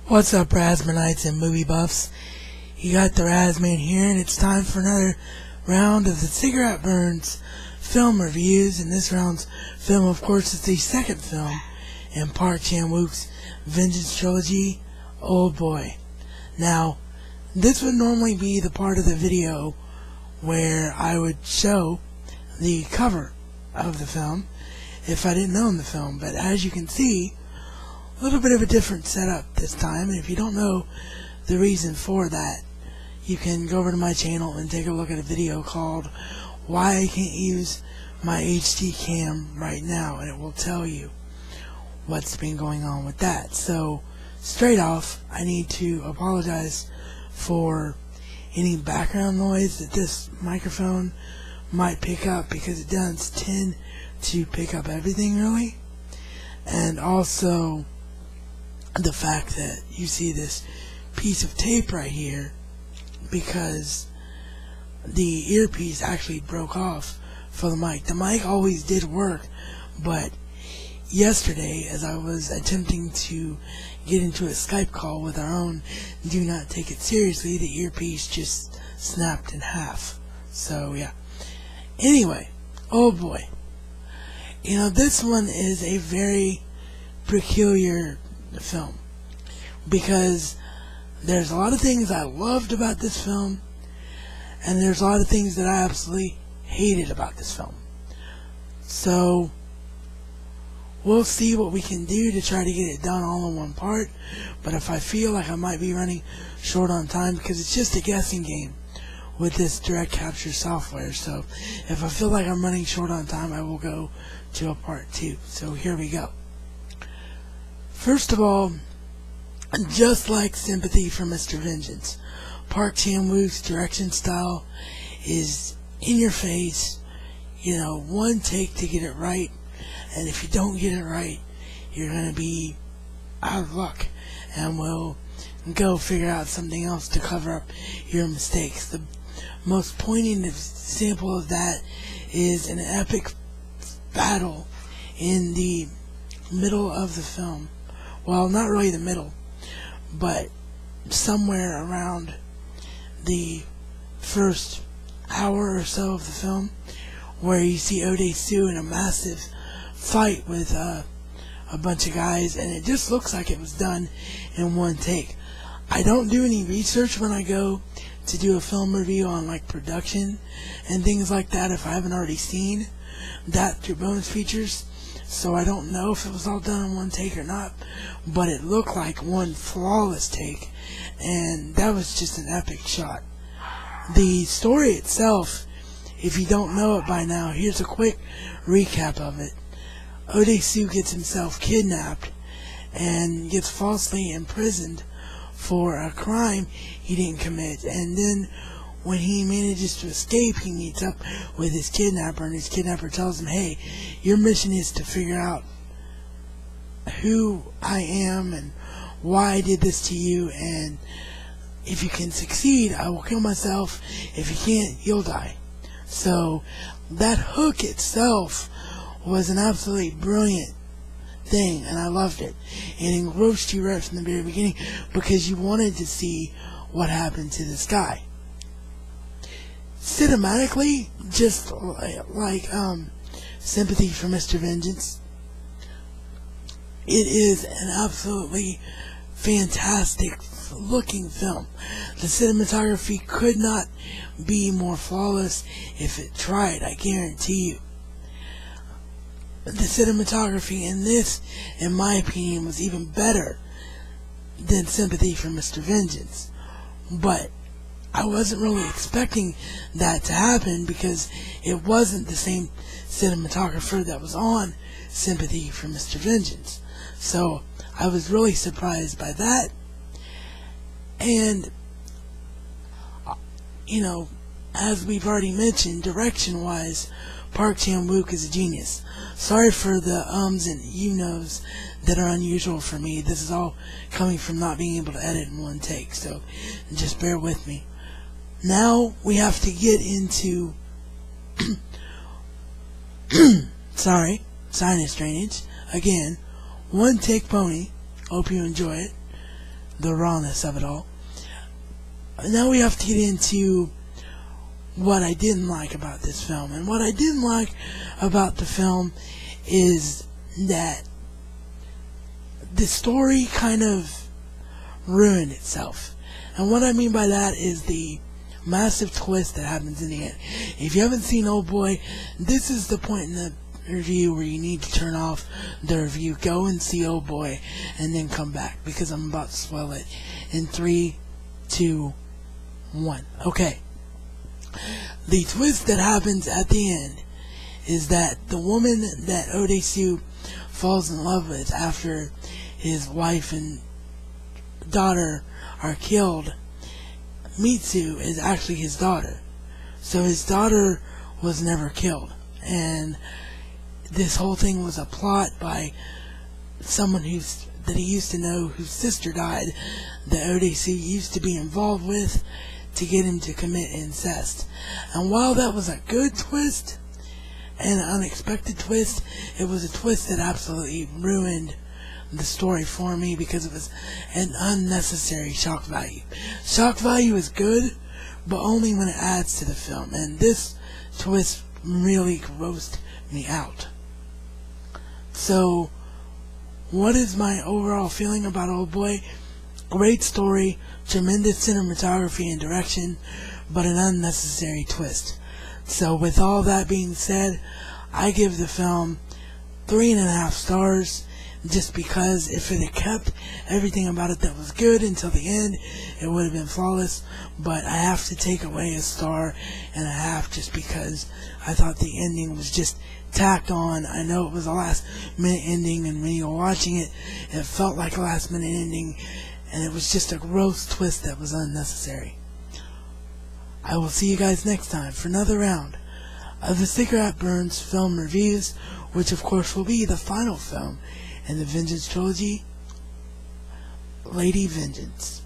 What's up, Razmanites and movie buffs? You got the Raz Man here, and it's time for another round of the Cigarette Burns film reviews. And this round's film, of course, is the second film in Park Chan-wook's Vengeance Trilogy, Oldboy. Now, this would normally be the part of the video where I would show the cover of the film if I didn't own the film, but as you can see, a little bit of a different setup this time. And if you don't know the reason for that, you can go over to my channel and take a look at a video called Why I Can't Use My HD Cam Right Now, and it will tell you what's been going on with that. So straight off, I need to apologize for any background noise that this microphone might pick up, because it does tend to pick up everything, really. And also the fact that you see this piece of tape right here, because the earpiece actually broke off for the mic. The mic always did work, but yesterday, as I was attempting to get into a Skype call with our own Do Not Take It Seriously, the earpiece just snapped in half. So yeah. Anyway, Oldboy. You know, this one is a very peculiar film, because there's a lot of things I loved about this film, and there's a lot of things that I absolutely hated about this film. So we'll see what we can do to try to get it done all in one part. But if I feel like I might be running short on time, because it's just a guessing game with this direct capture software, so if I feel like I'm running short on time, I will go to a part 2. So here we go. First of all, just like Sympathy for Mr. Vengeance, Park Chan-wook's direction style is in your face, you know, one take to get it right, and if you don't get it right, you're going to be out of luck, and we'll go figure out something else to cover up your mistakes. The most poignant example of that is an epic battle in the middle of the film. Well, not really the middle, but somewhere around the first hour or so of the film, where you see Odesu in a massive fight with a bunch of guys, and it just looks like it was done in one take. I don't do any research when I go to do a film review on like production and things like that if I haven't already seen that through bonus features, so I don't know if it was all done in one take or not, but it looked like one flawless take, and that was just an epic shot. The story itself, if you don't know it by now, here's a quick recap of it. Odesu gets himself kidnapped and gets falsely imprisoned for a crime he didn't commit, and then when he manages to escape, he meets up with his kidnapper, and his kidnapper tells him, hey, your mission is to figure out who I am and why I did this to you, and if you can succeed, I will kill myself. If you can't, you'll die. So that hook itself was an absolutely brilliant thing, and I loved it. It engrossed you right from the very beginning, because you wanted to see what happened to this guy. Cinematically, just like Sympathy for Mr. Vengeance, it is an absolutely fantastic looking film. The cinematography could not be more flawless if it tried, I guarantee you. The cinematography in this, in my opinion, was even better than Sympathy for Mr. Vengeance, but I wasn't really expecting that to happen, because it wasn't the same cinematographer that was on Sympathy for Mr. Vengeance. So I was really surprised by that. And, you know, as we've already mentioned, direction-wise, Park Chan-wook is a genius. Sorry for the ums and you-knows that are unusual for me. This is all coming from not being able to edit in one take, so just bear with me. Now we have to get into sorry, sinus drainage. Again, one take pony. Hope you enjoy it. the rawness of it all. Now we have to get into what I didn't like about this film. And what I didn't like about the film is that the story kind of ruined itself. And what I mean by that is the massive twist that happens in the end. If you haven't seen Oldboy, this is the point in the review where you need to turn off the review. Go and see Oldboy and then come back, because I'm about to spoil it in 3, 2, 1. Okay. The twist that happens at the end is that the woman that Odesu falls in love with after his wife and daughter are killed, Mitsu, is actually his daughter. So his daughter was never killed. And this whole thing was a plot by someone that he used to know, whose sister died, that Odesu used to be involved with, to get him to commit incest. And while that was a good twist, and an unexpected twist, it was a twist that absolutely ruined the story for me, because it was an unnecessary shock value. Shock value is good, but only when it adds to the film, and this twist really grossed me out. So, what is my overall feeling about Oldboy? Great story, tremendous cinematography and direction, but an unnecessary twist. So with all that being said, I give the film 3.5 stars, just because if it had kept everything about it that was good until the end, it would have been flawless. But I have to take away 1.5 stars just because I thought the ending was just tacked on. I know it was a last minute ending, and when you were watching it, it felt like a last minute ending, and it was just a gross twist that was unnecessary. I will see you guys next time for another round of the Cigarette Burns film reviews, which of course will be the final film in the Vengeance trilogy, Lady Vengeance.